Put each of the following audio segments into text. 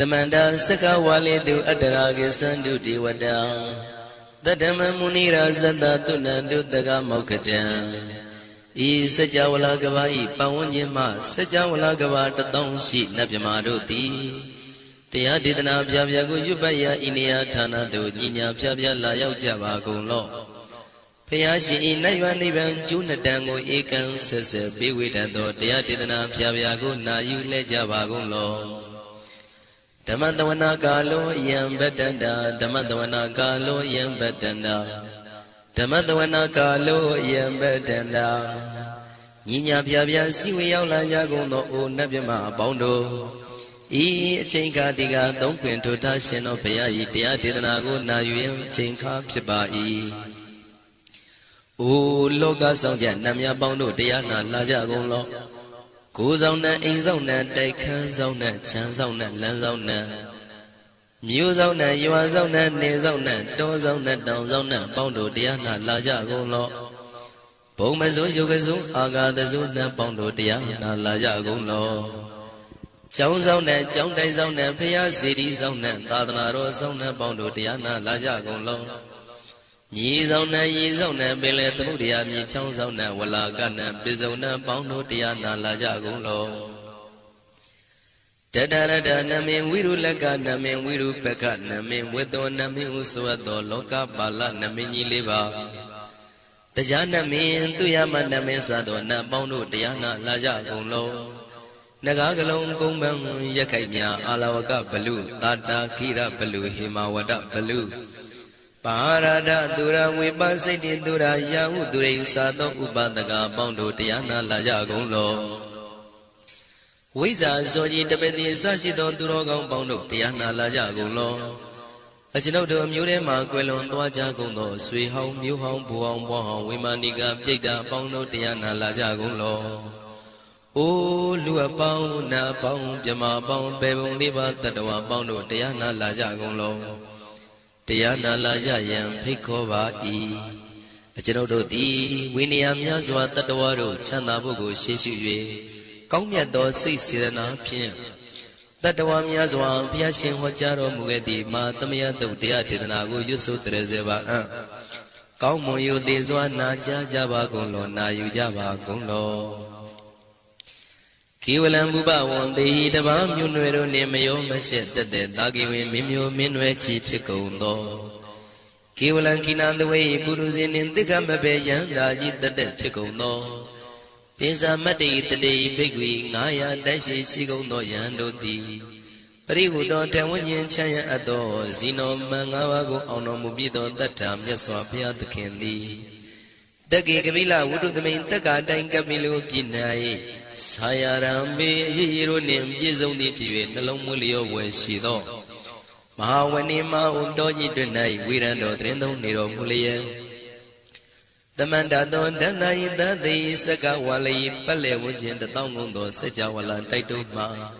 Tamanda Saka Walidu Adaragi Sandu Diwada Tadama Munira Zada Tunandu Daga Mokatan E Sajawala Gavai Pawanyama Sajawala Gavata Donshi Nabyamaroti Tia Didana Pyago Yubaya Inia Tana Do Nina Pyabya Layao Java Golo Payashi Nayanivan Junatango Ekan Sese Biwidando Tia Didana Pyago Nayu Lejava Golo Damadavana Galo Yam Betanda Damadavana Galo Yam Betanda Damadavana Galo Yam Betanda Nina Pyabya Siwayala Yagono O Nabima Bondo E Chinka Diga Don't Quint to Tashin of Paya Tia Didanago Nayu Chinka Pibai O Loga Sonja Namya Bondo Diana Laja Golo Kuzona Inzona Dekan Zona Chanzona Lanzona Muzona Yuazona Nezona Dozona Dozona Bondo Diana Laja Golo Bomazo Yogazo Aga the Zuna Bondo Diana Laja Golo Chowzona Jonda Zona Paya City Zona Tadnaro Zona Bondo Diana Laja Golo Yizona Yizona Billet Mudia Michonzona Walagana Bizona Bondo Diana Laja Golo Tadada Namin Wiru Laga Namin Wiru Peka Namin Wedo Namin Uswado Loka Bala Namini Liva Tajana Min Tuyama Namin Sadona Bondo Diana Laja Golo Nagagalong Kumbang Yakanya Alawaka Balu Tata Kira Balu Himawada Balu Parada Dura Wibasiti Dura Yahu Durin Sado Ubadaga Bondo Diana Laja Golo Wiza Zoji Tabeti Sashido Durogan Bondo Diana Laja Golo Ajinodo Murema Quelon Dwaja Gondo Sui Hong Mu Hong Buong Buong Wimaniga Pida Bondo Diana Laja Golo O Lua Pao Na Pao Yama Pao Bebon Liva Tatawa Bondo Diana Laja Golo Diana Laja Yam Pikova E Ajinodo Di Winiam Yazwa Tatawaro Chanabugo Shishu Kongyato Sisina Pien Tatawam Yazwa Piashin Hojaro Mugedi Matamia Dia Didanago Yusu Trezeva Kaumoyo Dezwa Naja Java Golo Nayu Java Golo Kiwalam Buba one day the Bam Yunero Nemayo Mashet the Dagi Mimio Minwe Chips Kondo Kiwalan Kinan the way Buruzin in the Gambabe Yandaji the Chikondo Pisa Mati the day Bigwi Naya Dashi Sigondo Yandoti Rivu don't tell when you Chaya Ado Zino Mangawago Ono Mubido that time Yaswapia the Candy Dagi Gavila would do the main Tagada in Gamilu Pinai Sayarambe Yirunim Yizoni Tive Nalomulio Weshido Mahawanima Undoji Dunai Wirando Trendo Niro Mulia The Mandado Danai that they Saka Wali Pale Wujin the Tongundo Sejawala Taituma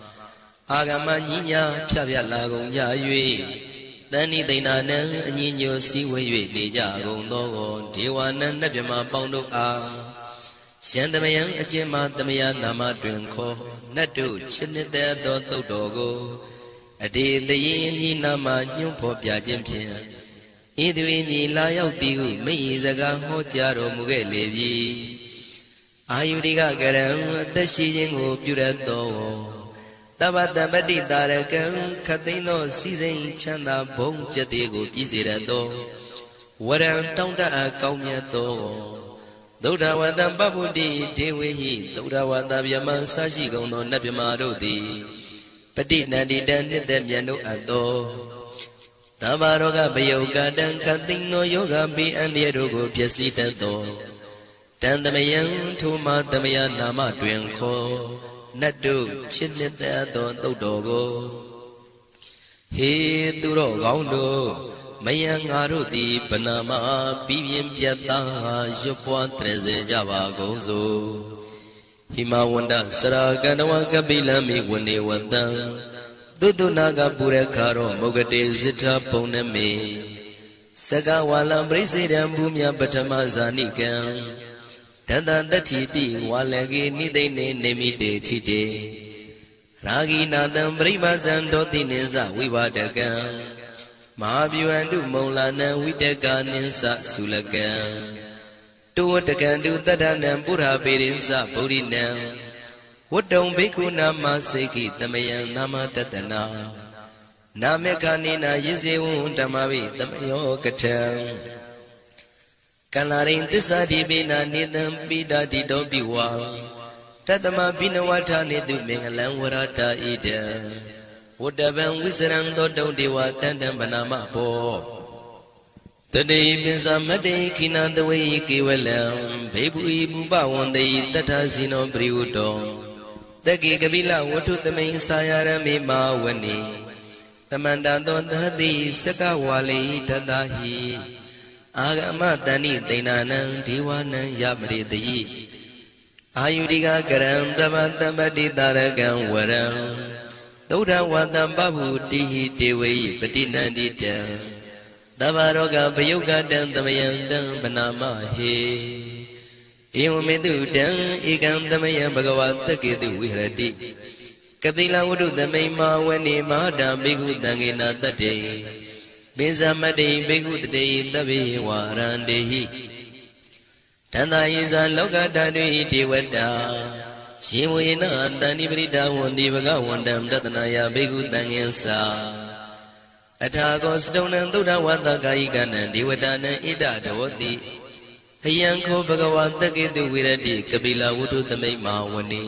Agamania Pavia Lago Yayui Dani Dinana Nino Siwe Deja Gondo Diwana Nabima Bondo A Shandamayan Ajima Damaya Nama Drinko Nadu Chinida Dodo Dogo Adi the Yin Nama Nyumpo Piajimpian Idwini Layao Diu Mizaga Hojaro Mugelevi Ayudiga Garam the Shijingo Purato Tabata Badi Darakan Katino Season Chanda Bong Jatigo Gizirado Whatever Tonda Kaumiato Dodawada Babudi, Dewi, Dodawada Yaman Sashi Gono Nabimarodi, Padina did them Yano Ado Tabaroga Bayoga, Dan Katino Yoga be and Yerogo Piasita Do Tandamayan Tuma Damaya Nama Dwenko Nadu Chinita Dodogo He Duro Gondo Mayang Aruti Panama Pivian Piata Jopua Treze Java Gozo Himawanda Saraganawa Kabila Mi Wende Wanda Dudu Naga Purekaro Mogade Zita Poneme Sagawala Brisida Bumya Batamazanikan Tanda the TV Walagi Nide Nemide Tide ရာဂိနာတံပရိမဇံဒောတိနိသဝိဝဒကံမဟာဗျူဟံတုမုံလာနံဝိတကနိသသုလကံတုဝတကံတုတတ္ထနံပုရပေရိသဗုဒ္ဓိနံဝတ္တုံဘိက္ခုနာမစေကိတမယံနာမတတနာနာမေခာနိနာယဇေဝံဓမ္မဝိတမယောကထံကလရိန်သစ္စာတိပိနာနေတံပိတာတိတောပိဝါတတမဘိနဝထာနေတုမင်္ဂလံဝရတာဣဒံဝတ္တဗံဝိစရံသောတုံဒေဝတန္တံဗနာမဘောတတိပိစမတေခိနတဝေကေဝလံဘေဘူဤပုပဝန္တေတထဇိနောပရိဝတ္တောတကေကပိလဝတ္ထုသမိန်စာယရမေမာဝနေသမန္တသောသတိစကဝါလိတတဟိအာဂမတဏိသိဏနံဒေဝနံယမရိတိအာယုရိကကရံတမတမတိတာရကံဝရံသုဒ္ဓဝတံပဗုတိဟိတေဝေပတိနန္တိတံသဗ္ဗရောဂပယုတ်ကတံသမယံတံဗနာမဟေဧဝမေတုတံဧကံသမယံဘဂဝတကေတုဝိဟရတိကပိလဝတ္ထုသမိန်မာဝနေမဟာတံဘိက္ခုတံဃေနတတ္တေပိဇမတ္တိဘိက္ခုတတေသဗ္ဗေဝရန္တေဟိတန္တာယိဇာလောကဓာတုဟိဒေဝတာရှင်ဝေနတန္တိပရိဒဝန္တိဘဂဝန္တံတတနာယဘိက္ခုတံဃေသာအထာကောစတုံနံသုဒ္ဓဝါသကာယိကနံဒေဝတာနံဣဒဒဝတိအယံခောဘဂဝါတကေတုဝိရတိကပိလဝတ္ထုသမိန်မာဝနေ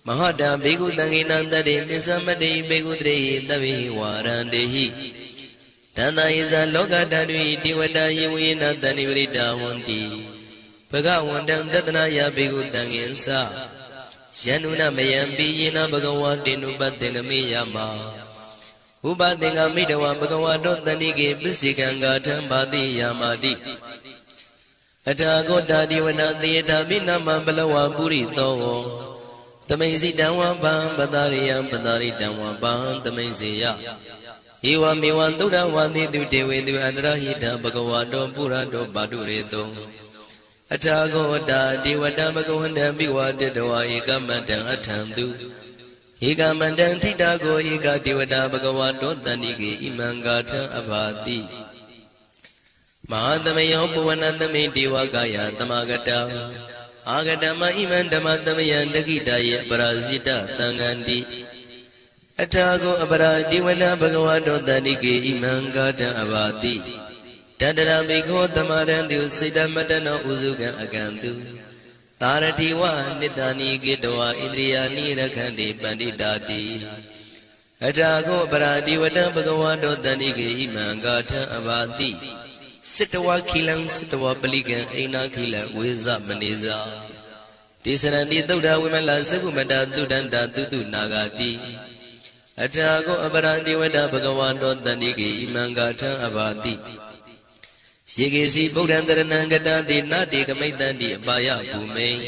မဟာတဘေကုတံဃိနံတတေပစ္စမတေဘေကုတရေသဗ္ဗေဝါရန္တေဟိတန္တယိဇာလောကဓာတုဒေဝတာယေဝေနတန္တိပရိဒဝန္တိဘဂဝန္တံတတနာယဘေကုတံဃင်္စယန္နုနမယံပိယေနဘဂဝါတေနုပတ္တေငမေယမဥပသင်္ကမိတဝဘဂဝါတောတန္တိကေပစ္စေကံဂါထံဘာတိယာမတိအထာဂောတာဒီဝနာသေတာပိနမဘလဝပုရိသောသမိန်စီတံဝပံပတရိယံပတရိတံဝပံသမိန်စေယဧဝမေဝံသုဒ္ဓဝါတိတုတေဝေတုအန္တရဟိတဘဂဝါတောပုရတောပါတုရေတောအထာဂောတာဒေဝတာဘဂဝန္တံပိဝါတတဝါဧကမတံအထံတုဧကမတံထိတာကိုဧကဒေဝတာဘဂဝါတောတန္တိကေဣမံဂါထံအဘာတိမဟာသမယောပဝနသမိဒေဝကာယသမဂတံအာဂတမဣမံဓမ္မသမယံတခိတယေပရာဇိတသံဃန္တိအထာကိုအပရာဒေဝနာဘဂဝါတောတန္တိကေဣမံဂါထံအဘာတိတတရဘိခောသမရံတုစိတ္တမတနောဥစုကံအကံတုသာရတိဝနိတဏိကေတဝဣန္ဒြိယာနိရခန္တိပန္တိတာတိအထာကိုအပရာဒေဝနာဘဂဝါတောတန္တိကေဣမံဂါထံအဘာတိစိတဝခိလံစိတဝပလိကံအိနာခိလံဝေဇမနေဇာဒေသရံတိသုဒ္ဓဝိမလသကုမတသုဒ္ဓန္တာတုတုနာဂတိအထာကောအပရံဒေဝတာဘဂဝါတောတန္တိကေဣမံဂါထံအဘာတိယေကေစီဗုဒ္ဓံတရဏံကတတိနတေကမိတ္တန္တိအပါယဘူမိန်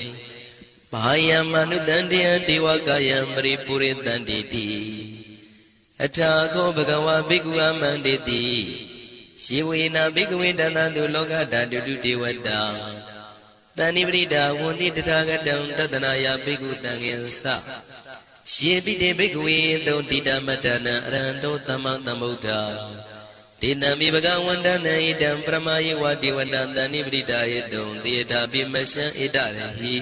ဘာယံမနုတန္တေယဒေဝကာယံပရိပုရိတန္တိတိအထာကောဘဂဝါဘိက္ခုအမန္တေတိယေဝေနဘိက္ခဝေတန္တတုလောကဓာတုတုဒေဝတာတဏိပရိဒဝန္တိတထာဂတံတတနာယဘိက္ခုတံဃင်္စယေပိတေဘိက္ခဝေသုတိတမတ္တနံအရဟံတောသမ္မာသမ္ဗုဒ္ဓဒေနံမိဘဂဝန္တနံဣတံပရမယေဝဒေဝတံတဏိပရိဒယေတုံသေတာပိမရှံဣတရဟိ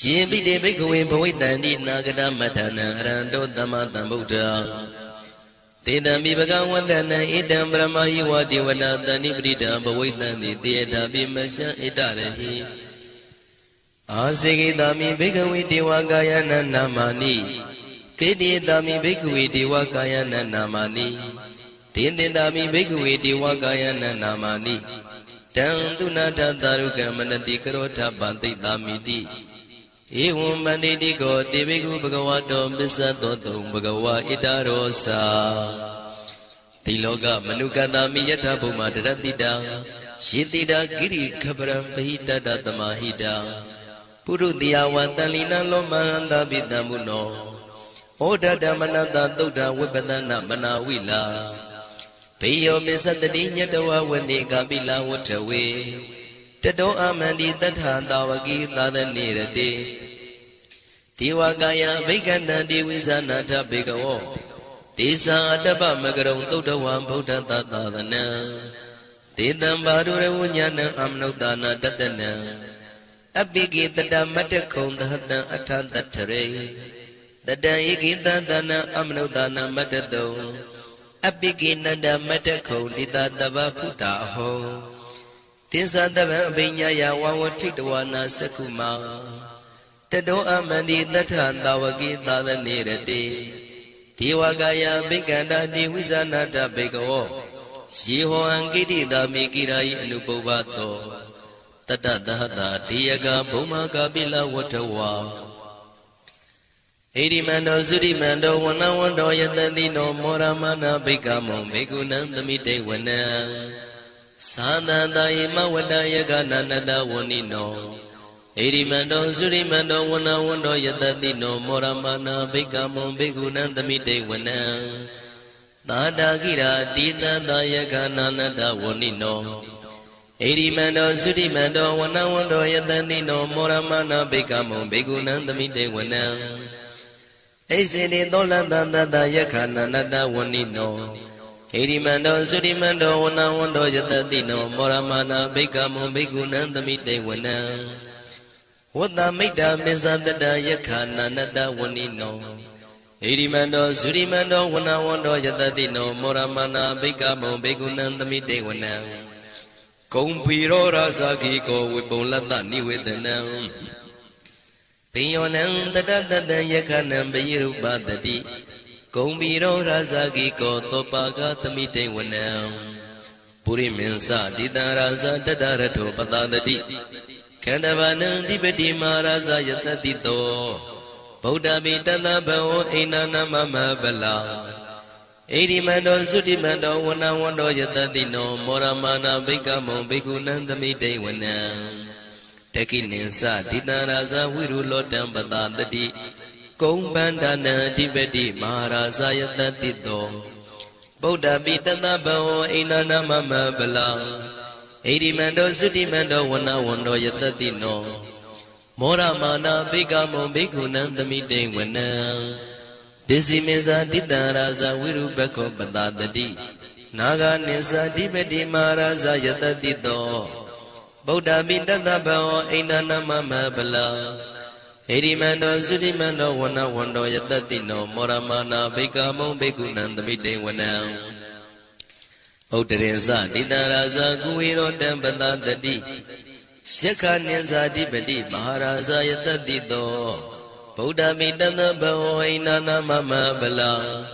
ယေပိတေဘိက္ခဝေဘဝိတန္တိနာဂတမတ္တနံအရဟံတောသမ္မာသမ္ဗုဒ္ဓတေတံမိဘဂဝန္တနံဣတံပရမယေဝဒေဝနာတဏိပရိဒံဘဝိတံတိတေတာပိမရှံဣတရဟိအာစေကိတာမိဘိက္ခဝေဒေဝကာယနာနာမာနိကေတိတာမိဘိက္ခဝေဒေဝကာယနာနာမာနိဒေင်တင်တာမိဘိက္ခဝေဒေဝကာယနာနာမာနိတံသူနာထသာရုကံမနတိကရောထပံသိတာမိတိဧဝံမန္တိတိကောတေဘိက္ခုဘဂဝါတောပစ္စသောတုံဘဂဝါဣတရောစာဒီလောကမနုကတာမိယထဘုံမာတရတိတာယေတိတာဂိရိခပရံပဟိတတသမဟိတာပုရုတိယဝတန်လီနလောမဟန္တာပိတံမုနောဩဒတမနတသုဒ္ဓဝိပဒနာမနာဝိလာဘေယောမစ္စတတိညတဝဝနေကပိလဝထဝေတတောအမန္တိတထာတာဝကိသာသနေရတိ Diwagaya Bhikana Divizana Tabikawo Disa Adaba Magarum Tudawan Buddha Tatana Didam Badure Wunyana Amnodana Datana Abigi Tadamatacum the Hata Atantatare The Daigita Dana Amnodana Matado Abigi Nada Mataco Dida Dava Putaho Tisa Dava Vinyaya Wawatitwana Sakuma Tado Amandi Datan Dawagita the Nirade Diwagaya Biganda Divizana Tabego Shiho Angidi the Mikirai Nubovato Tata Dada Diaga Buma Kabila Watawa Edimando Zudimando Wanawando Yatandino Moramana Bigamo Megunan the Mite Wana Sana Daima Wadayaga Nada Wanino Edimando Zudimando Wanawando Yatandino Moramana Bigamo Begunan the Mite Wana Nada Gira Dita Dayaga Nada Wanino Edimando Zudimando Wanawando Yatandino Moramana Bigamo Begunan the Mite Wana Ezini Dolanda Yakana Nada Wanino Edimando Zudimando Wanawando Yatandino Moramana Bigamo Begunan the Mite Wana What the Mida Mizanda Yakana Nada Wanino Edimando Zudimando Wanawando Yatandino Moramana Bigamo Begunan the Mite Wana Kompiro Razaki go with Bolanda Ni with the now Pionam Dada Yakanam Bayu Badadi Kompiro Razaki go Topaga Tamite Wanam Puri Mensa Dida Raza Dadarato Patadadi Kandavana Dibadi Maraza Yatadito Boda Bitana Bao Inana Mama Bala Edimando Sudimando Wanawando Yatadino Moramana Bigamo Bigunan the Mite Wanam Tekinensa Dinaraza Wiru Lotam Badadi Gombandana Dibedi Maharaza Yatatito Boda Bitana Bao Inana Mama Bala Edimando Sudimando Wanawando Yatatino Moramana Bigamo Bigunan the Mite Wanam Bizimeza Didaraza Wiru Beko Badadi Naga Nisa Dibedi Maharaza Yatatito Boda Bidada Bao Inana Mama Bala Edimando Zudimando Wanawando Yatatino Moramana Bigamo Begunan the Mite Wanam Otereza Didaraza Guiro Dambadadi Sheka Nisa Dibedi Maharaza Yatatito Boda Bidada Bao Inana Mama Bala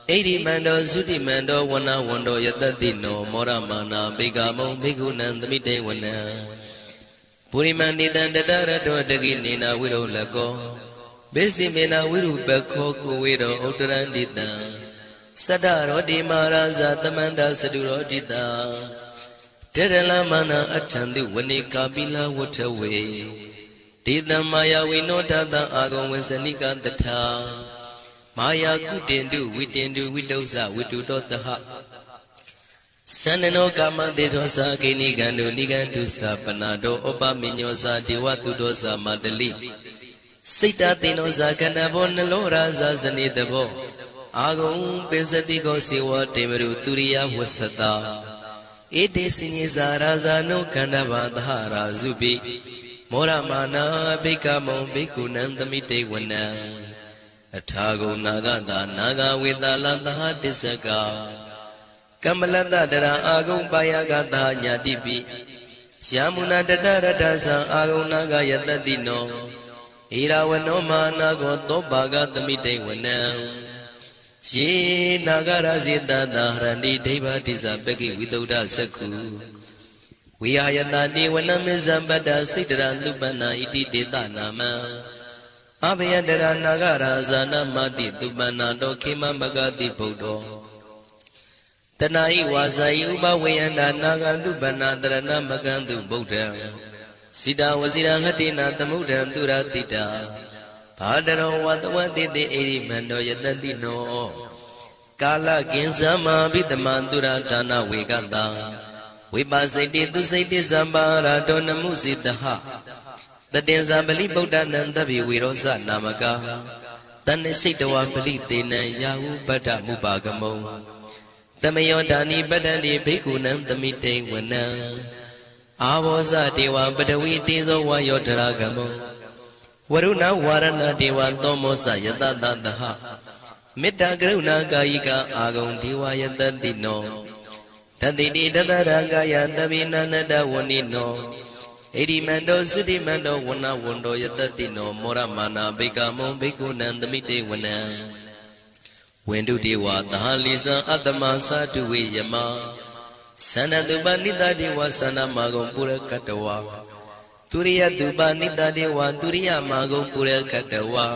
Edimando Zudimando Wanawando Yatatino Moramana Bigamo Begunan the Mite Wanam Purimani Dandara Daginina Widow Lago Besimina Wiru Beko Kuwido Otrandita Sadaro di Maraza Tamanda Saduro Dita Tedala Mana Atandu Wanika Bila Waterway Dida Maya Winota the Agon Wensanika the Ta Maya Kutendu Widoza Widu Dota Sanano Kama de Rosa Ginigandu Nigandusa Panado Oba Minyosa Diwatu Dosa Madali Sita Tinosa Kanabon Lora Zazanidabo Agon Pesatigo Siwa Temeru Turia Wasata Ete Siniza Raza no Kanavadhara Zubi Moramana Bekamo Bekunan the Mite Wana Atago Nagada Naga with the Landa Disaka Kamalanda Dara Agung Bayagata Yadibi Shamuna Dada Dasa Agunaga Yatadino Irawanoma Nago Tobaga the Mite Wanam She Nagarazita Randi Deva Tizabeki without Saku We are Yatadi Wanamizambada Sidra Lubana Iti Nama Abhyadara Nagara Zana Mati Dubana Dokima Magadi Podo Tanai Wasai Uba Wayanda Nagandu Banadrana Magandu Buddha Sida Wazira Hatina Tamudan Duratita Padaro Watawati the Erimando Yatadino Kala Ginsama Bidamandura Tana Wiganda We Basiti to say this Zambara Dona Musitaha တတင်္ဇာပလိဗုဒ္ဓနံသဗ္ဗေဝေရောဇနာမကတဏ္ဍရှိတဝပလိတေနံယာဟုပတ္တမုပါကမုံတမယောဒါနိပတ္တန္တိဘိက္ခုနံသမိတေဝနံအာဘောဇဒေဝပတဝီတေဇောဝါယောဒရာကမုံဝရုဏဝါရဏဒေဝသောမောဇယတတတဟမေတ္တာကရုဏာကာယိကအာဂုံဒေဝယတတိနောတတိတိတတရာကာယတပိနန္တဝဏိနောဣရိမန္တောသုတိမန္တောဝဏဝန္တောယတတိနောမောရမာနာဘိကမုံဘိက္ခုနံသမိတေဝနံဝန္တုတေဝသဟလိဇံအတ္တမသာတုဝေယမသန္နတုပနိတတေဝသန္နမဂုံပုရကတဝါទុរិយទុបនិតទេវទុរិយមាဂုံပုရခတဝါ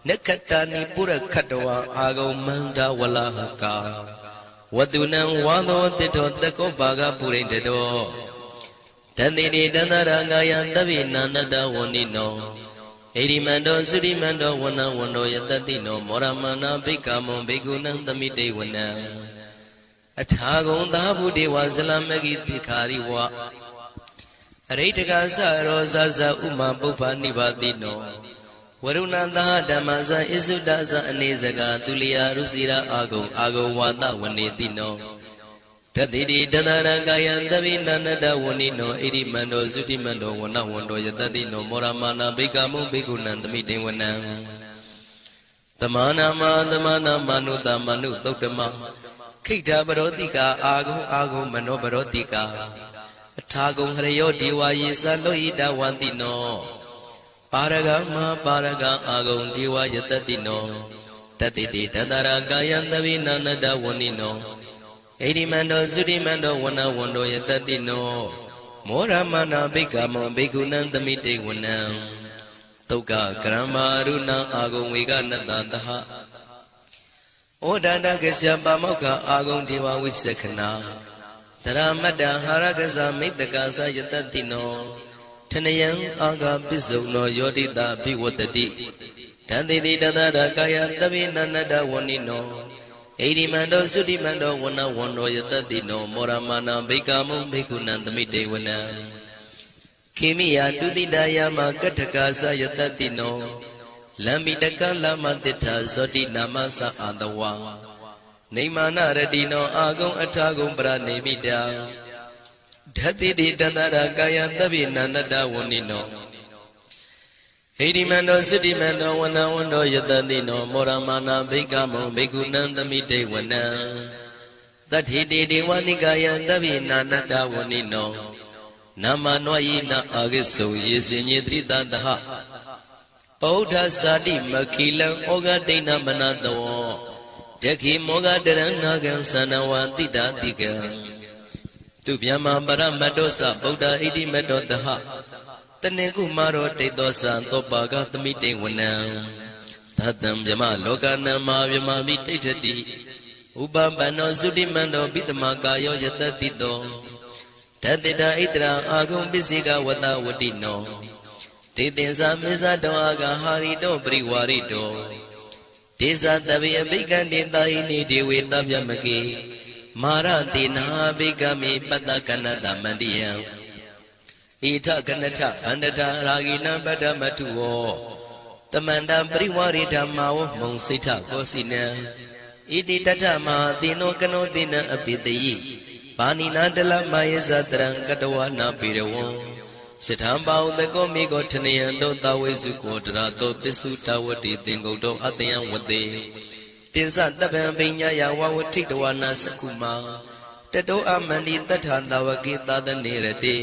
နက္ခတနိပုရခတဝါအာဂုံမန္တဝလဟကာဝတုနံဝါသောတိတောတကောဘာဂပုရိတတောတတိတိတန္တရာဂာယသဗ္ဗေနန္တဝဏိနောဣရိမန္တောသုရိမန္တောဝဏဝန္တောယတတိနောမောရမနာဘိက္ခမုံဘိက္ခုနံသမိတေဝနံအထာဂုံသာဘုဒေဝဇလမဂိတိခာရိဝအရိတကသရောဇဇဥမာပုပ္ပနိဗ္ဗာတိနောဝရုဏသဓမ္မဇဣစုဒဇအနေစကသူလျာရုစီရာအာဂုံဝါဒဝနေတိနောတတိတိတတရကာယံသဗ္ဗိနန္တဝဏိနောဣရိမန္တောသုတိမန္တောဝဏဝန္တောယတတိနောမောရမာနာဘိကမုံဘိက္ခုနံသမိတေဝနံသမာနာမသမနာမနုတမနုသုတ်တမခိဋ္ဌပရောတိကာအာဂုံမနောပရောတိကာအထာဂုံဟရယောဒေဝယေသလောဟိတဝန္တိနောပါရဂမပါရဂအာဂုံဒေဝယတတိနောတတိတိတတရာကာယံသဗ္ဗေနန္တဝဏိနောဣရိမန္တောသုတိမန္တောဝဏဝန္တောယတတိနောမောရမနာဘိက္ခမောဘိက္ခုနံသမိတေဝနံသုက္ကကရမအရုဏအာဂုံဝေကနတသဟဩဒန္တကစ္စပါမောက္ခအာဂုံဒေဝဝိသက္ခဏာတရမတ္တဟာရကဇမိတ္တကာသယတတိနောထနယံအာဂပစ္စုံနောယောတိတာဘိဝတ္တိတံတိတိတတရကာယသဗ္ဗေနန္တဝဏိနောဣရိမန္တောသုတိမန္တောဝဏဝန္တောယတတိနောမောရမာနာဘိကမုံဘိက္ခုနံသမိတေဝနံခေမိယတုတိတယမကထကာသယတတိနောလမ္မိတကလမတိထဇောတိနာမသအာတဝါနေမာနရတိနောအာဂုံအထာဂုံပရနေမိတာဓတိတိတတရကာယသဗ္ဗေနန္တဝဏိနောဣရိမန္တောသုတိမန္တောဝဏဝန္တောယတတိနောမောရမာနာဘိက္ခမုံဘိက္ခုနံသမိတေဝနံတတိတိဒေဝနိကာယသဗ္ဗေနန္တဝဏိနောနာမနောယိနအာဂိစုယေစညေတိတတဟဗုဒ္ဓဇာတိမခိလံဩဃဒိဏမနတောတခိမောဂတရဏဂံသန္နဝတိတာတိကံသူဗျမပရမတ္တောသဗုဒ္ဓဣတိမတ္တောတဟတနေကုမာရောတိတောသံသောပါကသမိတေဝနံသတ္တံဗျမလောကနံမာဗျမမိတိဋ္ဌတိဥပပန္နောသုတိမန္တောပိတမကာယောယတတိတောတတိတာဣတရာအာဂုံပစ္စေကဝတဝတိနောတေတင်္ဇာမေဇတောအာဂဟာရိတောပရိဝါရိတောဒေဇာတဗေအဘိက္ခန္တေတာဟိနိဒေဝေတဗျမကေမာရတိနာဘိက္ခမေပတ္တကနတမန္တိယံဣထကနထဗန္တတာရာဂိနံပတ္တမထုဝောတမန္တပရိဝါရိဓမ္မာဝမုံစိဋ္ဌကောစီနံဣတိတထမဟာတိနောကနောတိနံအပိတယိဘာနိနာတလမယေဇတရံကတဝနာပိရဝံစထံပါဥတကောမိကောထနယံတောတဝေစုကောတရာတောပစ္စုတဝတိသင်္ကုတ်တောအတယံဝတေတင်္စတပံပိညာယဝဝထိတဝနာစကုမာတတောအမန္တိတထာတဝကေသာတနေရတေ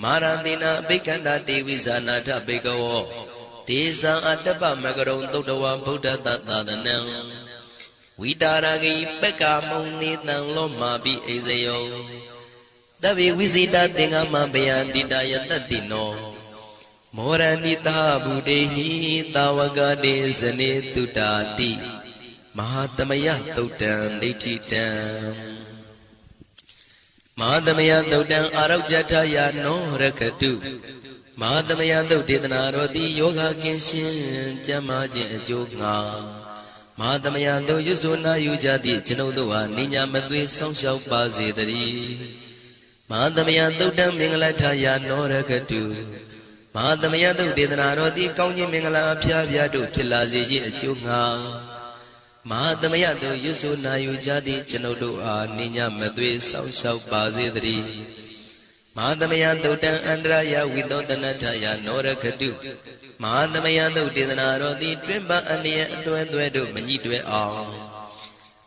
မာရတိနာအဘိက္ခန္တာတေဝိဇာနာထဘေကဝောဒေဇံအတ္တပမကရုံသုတ်တဝဗုဒ္ဓတသာသနံဝိတာရဂိပက္ခမုံနေတံလောမာပိအိဇယောတဗ္ဗေဝိဇိတသင်္ဃမဘယံတိတယတတိနောမောရဏိတာဘုဒေဟိတာဝကတေဇနေတုတာတိမဟာသမယသုတ်တံဒိဋ္ဌိတံမဟာသမယသုတ်တံအာရောဇထယာနောရခတုမဟာသမယသုတ်ဒေသနာတော်သည်ယောဂကင်းရှင်းကျမ်းမာခြင်းအကျိုးငှာမဟာသမယသုတ်ရွဆိုနာယူကြသည့်ကျွန်ုပ်တို့ဟာနိညာမသွေဆောင်းလျှောက်ပါစေတည်းမဟာသမယသုတ်တံမင်္ဂလထယာနောရခတုမ မဟာသမယတုတ်ဒေသနာတော်သည်ကောင်းခြင်းမင်္ဂလာအဖျားဖျားတို့ဖြစ်လာစေခြင်းအကျိုးငှာမဟာသမယတုတ်ရွတ်ဆိုနာယူကြသည့်ကျွန်ုပ်တို့အားနိညာမသွေဆောက်ရှောက်ပါစေတည်းမဟာသမယတုတ်တံအန္တရာယဝိသောတနထယနောရခတုမဟာသမယတုတ်ဒေသနာတော်သည်တွင်ပအန္တရာယ်အသွဲသွဲတို့မညှိတွဲအောင်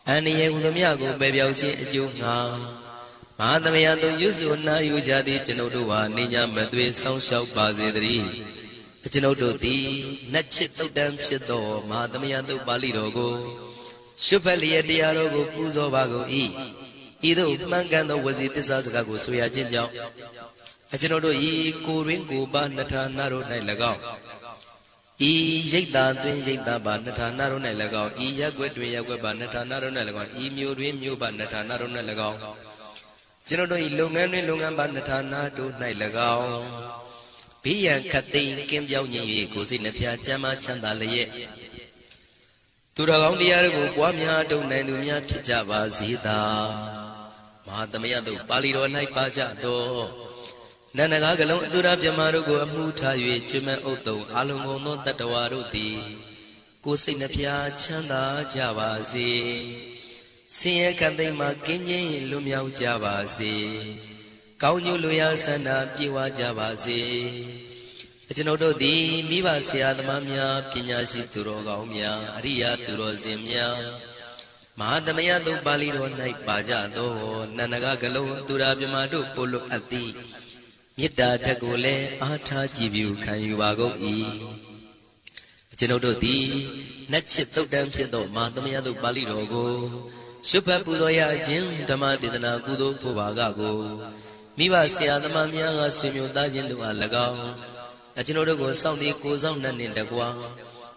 အန္တရာယ်ဟူသမျှကိုပယ်ပြောက်ခြင်းအကျိုးငှာမဟာသမယတုတ်ရွတ်ဆိုနာယူကြသည့်ကျွန်ုပ်တို့ဟာနိညာမသွေဆောက်ရှောက်ပါစေတည်းကျွန်ုပ်တို့သည်နတ်ချစ်တုတ်တံဖြစ်သောမဟာသမယတုတ်ပါဠိတော်ကိုရှုဖတ်လျက်တရားတော်ကိုပူဇော်ပါကုန်၏ဤသို့မှန်ကန်သောဝစီတစ္ဆာစကားကိုဆိုရခြင်းကြောင့်ကျွန်ုပ်တို့ဤကိုရင်းကိုပါနှထာနာတို့၌၎င်းဤရိတ်တာတွင်ရိတ်တာပါနှထာနာတို့၌၎င်းဤရက်ွက်တွင်ရက်ွက်ပါနှထာနာတို့၌၎င်းဤမြို့တွင်မြို့ပါနှထာနာတို့၌၎င်းကျွန်ုပ်တို့ဤလုပ်ငန်းတွင်လုပ်ငန်းပါနှထာနာတို့၌၎င်းဘေးရန်ခတ်သိမ်းကင်းပြောင်းခြင်း၍ကိုယ်စိတ်နှဖျားချမ်းသာချမ်းသာလျက်သူတော်ကောင်းတရားတို့ကိုပွားများတုံနိုင်သူများဖြစ်ကြပါစေသာမဟာသမယတုတ်ပါဠိတော်၌ပါကြသောနန္ဒကားကလုံးအတုရပြမတို့ကိုအမှုထား၍ကျွမ်းမဲ့ဥတ္တုံအလုံးစုံသောတတ္တဝါတို့သည်ကိုယ်စိတ်နှဖျားချမ်းသာကြပါစေဆင်းရဲခတ်သိမ်းမှကင်းကျင်းလွတ်မြောက်ကြပါစေကောင်းကျိုးလိုရာဆန္ဒပြေဝကြပါစေကျွန်ုပ်တို့သည်မိဘဆရာသမားများပညာရှိသူတော်ကောင်းများအရိယာသူတော်စင်များမဟာသမယတုတ်ပါဠိတော်၌ပါကြသောနန္ဒကားကလုံးသူရာပြမတို့ပို့လို့အပ်သည်မေတ္တာဓာတ်ကိုလည်းအားထားကြည်ပြုခံယူပါကုန်၏ကျွန်ုပ်တို့သည်နတ်ချစ်တုတ်တံဖြစ်သောမဟာသမယတုတ်ပါဠိတော်ကိုရှုဖတ်ပူဇော်ရခြင်းဓမ္မဒေသနာကုသိုလ်ဖို့ပါကကိုမိဘဆရာသမားများကဆွေမျိုးသားချင်းတို့အား၎င်းကျွန်ုပ်တို့ကိုစောင့်တည်ကိုစောင့်နှင့်တကွာ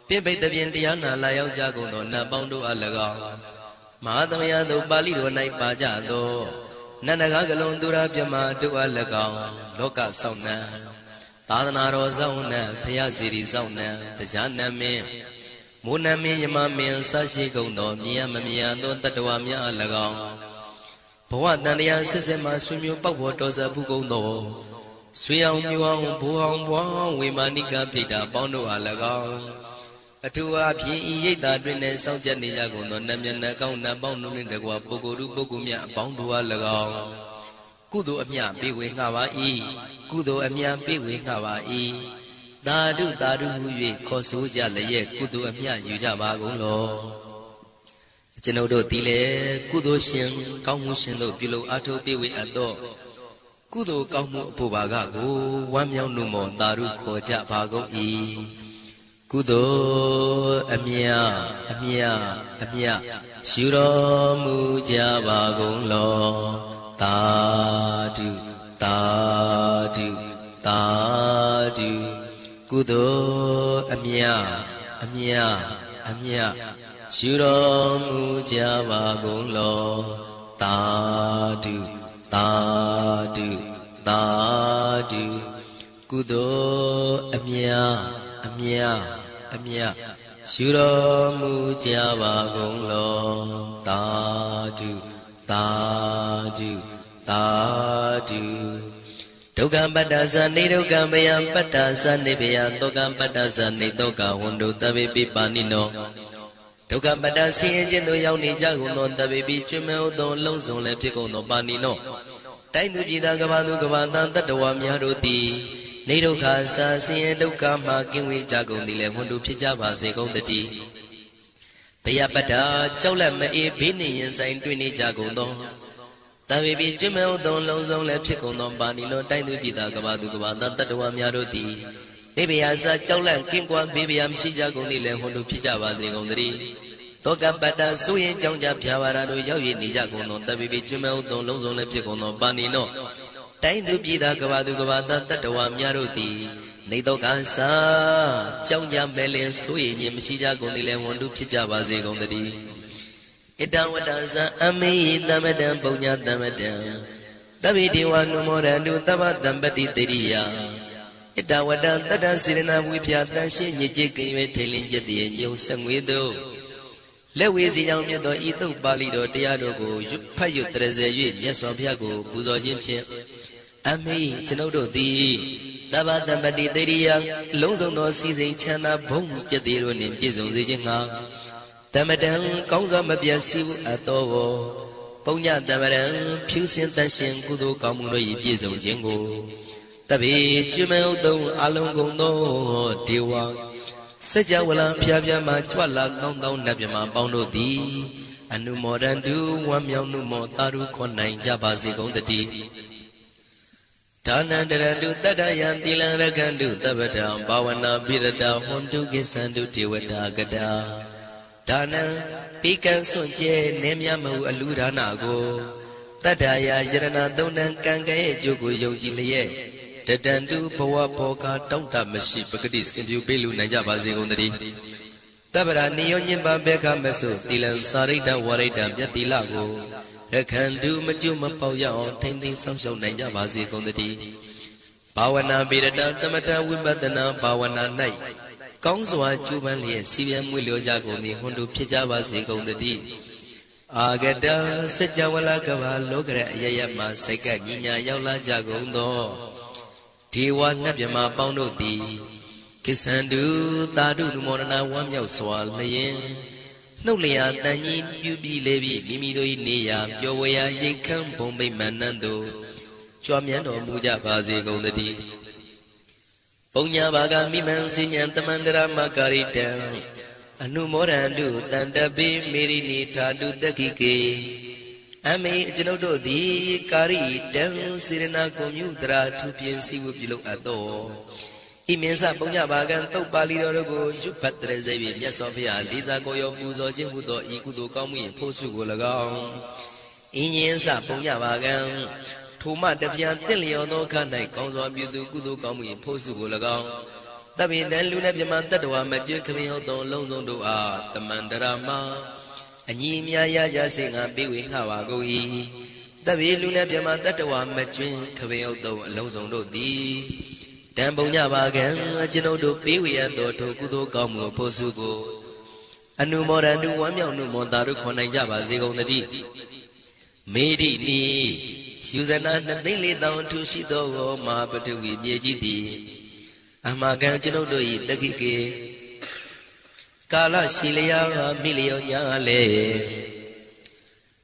ပြိပိတ်တပြင်တရားနာလာရောက်ကြကုန်သောနတ်ပေါင်းတို့အား၎င်းမဟာသမယတုတ်ပါဠိတော်၌ပါကြသောနန္ဒကားကလုံးသူရာပြမတို့အား၎င်းလောကဆောင်နှံသာသနာတော်ဆောင်နှံဘုရားစီရီဆောင်နှံတရားနမင်းမိုးနမင်းယမမင်းဆရှိကုန်သောမြင်ရမမြင်သောတတ္တဝါများအား၎င်းဘဝတန်တရားစစ်စစ်မှဆွေမျိုးပေါက်ပေါ်တော်စဖူးကုန်သောဆွေအောင်မျိုးအောင်ဘူအောင်ဘွားဝေမာနိကပိဋ္ဌာပေါင်းတို့အား၎င်းအထူးအားဖြင့်ဤရိတ်တာတွင်နဲ့စောင့်ကြနေကြကုန်သောနတ်မြတ်နတ်ကောင်းနတ်ပေါင်းတို့နှင့်တကွာပုဂ္ဂိုလ်ပုဂ္ဂိုလ်များအပေါင်းတို့အား၎င်းကုသိုလ်အမြပေးဝေငှပါ၏ကုသိုလ်အမြပေးဝေငှပါ၏သာဓုသာဓုဟု၍ခေါ်ဆိုကြလျက်ကုသိုလ်အမြယူကြပါကုန်လောကျွန်ုပ်တို့သည်လည်းကုသိုလ်ရှင်ကောင်းမှုရှင်တို့ပြုလုပ်အားထုတ်ပေးဝေအပ်သောကုသိုလ်ကောင်းမှုအဖို့ပါကကိုဝမ်းမြောက်နှုတ်မောသာဓုခေါ်ကြပါကုန်၏ကုသိုလ်အမြအမြအမြရှုတော်မူကြပါကုန်လောသာဓုသာဓုသာဓုကုသိုလ်အမြအမြအမြရှုတော်မူကြပါကုန်လောသာဓုသာဓုသာဓုကုသိုလ်အမြအမြအမြရှုတော်မူကြပါကုန်လောသာဓုသာဓုသာဓုဒုက္ခပတ္တသနေဒုက္ခမယံပတ္တသနေဘယသောကပတ္တသနေသောကဝန္တုတဗေပိပါဏိနောဒုက္ခပတ္တဆင်းရဲခြင်းသို့ရောက်နေကြကုန်သောတဗေပိကျွမ်းမဲ့သောလုံးစုံလည်းဖြစ်ကုန်သောပါဏိနောတိုင်းသူပြည်သားကဘာသူကဘာတန်တတ္တဝါများတို့သည်နေဒုက္ခစာဆင်းရဲဒုက္ခမှကင်းဝေးကြကုန်သည်လည်းဝန္တုဖြစ်ကြပါစေကုန်တည်းဘယပတ္တကြောက်လက်မအေးဘေးနေရင်ဆိုင်တွေ့နေကြကုန်သောတဗေပိကျွမ်းမဲ့သောလုံးစုံလည်းဖြစ်ကုန်သောပါဏိနောတိုင်းသူပြည်သားကဘာသူကဘာတန်တတ္တဝါများတို့သည်နေဘယစာကြောက်လန့်ကင်းကွာဘေးဘယမရှိကြကုန်သည်လည်းဟွန်တို့ဖြစ်ကြပါစေကုန်သတည်းတောကပတ္တဆိုရင်ကြောင့်ကြဖြာပါရာတို့ရောက်ရနေကြကုန်သောတပိပိကျွမ်းမဲ့သောလုံးစုံလည်းဖြစ်ကုန်သောပါဏိနောတိုင်းသူပြည်သားကဘာသူကဘာတတ္တဝါများတို့သည်နေတောကစာကြောင့်ကြမဲ့လင်ဆိုရင်ခြင်းမရှိကြကုန်သည်လည်းဟွန်တို့ဖြစ်ကြပါစေကုန်သတည်းဣတဝတ္တဇံအမေသမတံပုံညာသမတံတပိတိဝနုမောရတုသဗ္ဗတံပတိတေရိယဣတဝတ္တတတ္တစေရနာဝိဖြာတန်ရှင်းညစ်ကြေးကင်၍ထိန်လင်းကျက်တည်းညုံဆက်ငွေတို့လက်ဝေစီကြောင့်မြတ်သောဤသုတ်ပါဠိတော်တရားတော်ကိုဖတ်ရွတ်တရစေ၍မြတ်စွာဘုရားကိုပူဇော်ခြင်းဖြင့်အမိကျွန်ုပ်တို့သည် Taba Tambati Teria, Lozon no season Chana Bom Jadiro in Pizon Zijinga. Tamadan, Konga Mabia Siu Atovo, Ponya Tamadan, Pusin Tashin Kudo Kamuri Pizon Jingo. Tabi, Jumel do Alongo no, Tiwa. Sajawala Piabia Machwala, Countdown Nabima Bondo D. And no more than do 1 million no more Taru Konai Jabazi on the D. Tana Darandu Tadayan Dilaragandu Tabata, Bawana Birada, Hondu Gisandu Tiwata Gada. Tana Pikan Sonche, Nemyamu Aludanago. Tadaya Jarana Donan Kangae Jogo Yojilie. Tadandu Powa Poka, Tonta Mashi, Pakadis, and you Bilu Najabazi on the D. Tabara Niyonjimba Beka Meso, Tilan Sarita Warita Yatilago. Rekandu Majuma Poya on Tending Samsho Nanja Bazi on the D. Pawana Birada Tamata Wibatana Pawana Night. Kongswa Jubali, Sivian Wilio Jagoni, Hondu Pijabazi on the D. Agada Sajawala Kava Logra Yayama Seka Nina Yaula Jagondo. Tiwa Nabima Bondo D. Kisandu Tadu Morana Wamya Swal Mayen. No Lea Tani, you be Levi, Mimido Nia, Yowea Yakam Bombay Manando. Chuamiano Muja Bazi on the D. Ponya Baga Miman Sin and the Mandara Makari down. Anu Morandu, Tanda Be Merini Tadu the Kike. Ame Genodo di Kari down Sirena Comudra to PNC will below at all. Imensa Ponya Bagan to Bali Rogo, Jupatre Zevi, Yasofia, Liza Goyo Buzo Jimudo, Ikudo Kami, Posu Golagon. Inyensa Ponya Bagan. Tuma de Pian Teliono Kanai, Konzo Buzu Kudu Kami, Posu Golagon. Tabi then Luna Piamantadua, Major Kamioto, Londo, the Mandarama. Anima Yaya sing and be with Hawagoi. Tabi Luna Piamantadua, Major Kamioto, Lozondo D. Tambonya Bagan, Genodo, Piwi and Doto Kudo Kamu, Posugo. Anu Morandu, 1 million Montaru Konajaba, Zigon the D. Made it me. Susanna, they lay down to Shito, Ma, but to be BGD. Amagan Genodo, the Kiki. Kala Shilia, Millionia Le.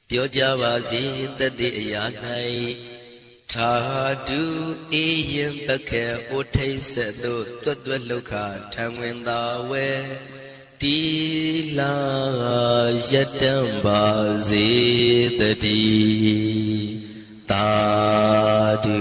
Piojava, the day. Tadu Ian Baka Ote Sedo Tudweluka Tangwenda We Dila Yadamba Zedadi Tadu